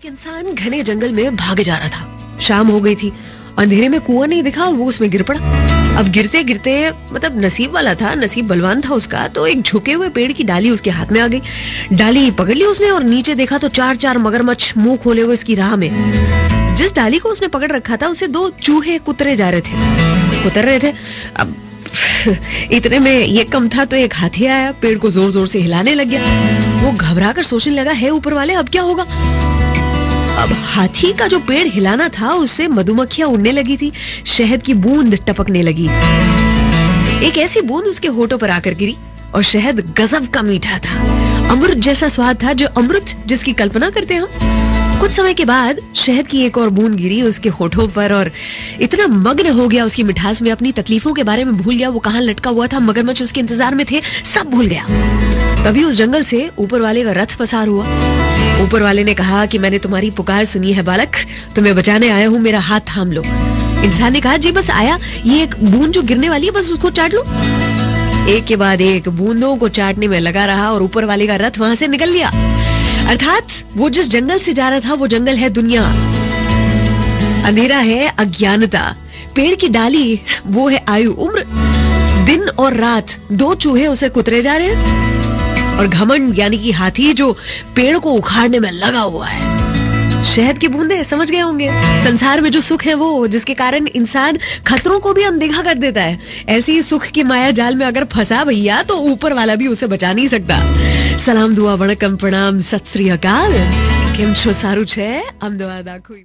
एक इंसान घने जंगल में भागे जा रहा था। शाम हो गई थी, अंधेरे में कुआं नहीं दिखा और वो उसमें गिर पड़ा। अब गिरते गिरते मतलब नसीब वाला था, नसीब बलवान था उसका, तो एक झुके हुए पेड़ की डाली उसके हाथ में आ गई। डाली पकड़ ली उसने और नीचे देखा तो चार चार मगरमच्छ मुंह खोले हुए इसकी राह में। जिस डाली को उसने पकड़ रखा था उसे दो चूहे कुतर रहे थे। अब इतने में ये कम था तो एक हाथी आया, पेड़ को जोर जोर से हिलाने लग गया। वो घबरा कर सोचने लगा, है ऊपर वाले अब क्या होगा। अब हाथी का जो पेड़ हिलाना था उससे मधुमक्खियां उड़ने लगी थी, शहद की बूंद टपकने लगी। एक ऐसी बूंद उसके होठों पर आकर गिरी और शहद गजब का मीठा था, अमृत जैसा स्वाद था, जो अमृत जिसकी कल्पना करते हैं हम। कुछ समय के बाद शहद की एक और बूंद गिरी उसके होठों पर और इतना मग्न हो गया उसकी मिठास में, अपनी तकलीफों के बारे में भूल गया। वो कहाँ लटका हुआ था, मगरमच्छ उसके इंतजार में थे, सब भूल गया। तभी उस जंगल से ऊपर वाले का रथ पसार हुआ। ऊपर वाले ने कहा कि मैंने तुम्हारी पुकार सुनी है बालक, तुम्हें बचाने आया हूँ, मेरा हाथ थाम लो। इंसान ने कहा, जी बस आया, ये एक बूंद जो गिरने वाली है बस उसको चाट लो। एक के बाद एक बूंदों को चाटने में लगा रहा और ऊपर वाले का रथ वहां से निकल लिया। अर्थात वो जिस जंगल से जा रहा था वो जंगल है दुनिया, अंधेरा है अज्ञानता, पेड़ की डाली वो है आयु उम्र, दिन और रात दो चूहे उसे कुतरे जा रहे हैं, और घमंड यानी कि हाथी जो पेड़ को उखाड़ने में लगा हुआ है। शहद की बूंदे समझ गए होंगे, संसार में जो सुख है वो, जिसके कारण इंसान खतरों को भी अनदेखा कर देता है। ऐसी ही सुख की माया जाल में अगर फंसा भैया तो ऊपर वाला भी उसे बचा नहीं सकता। सलाम दुआ वणकम प्रणाम सत श्री अकाल, केम छो सारू छे, अमदावाद आखुई।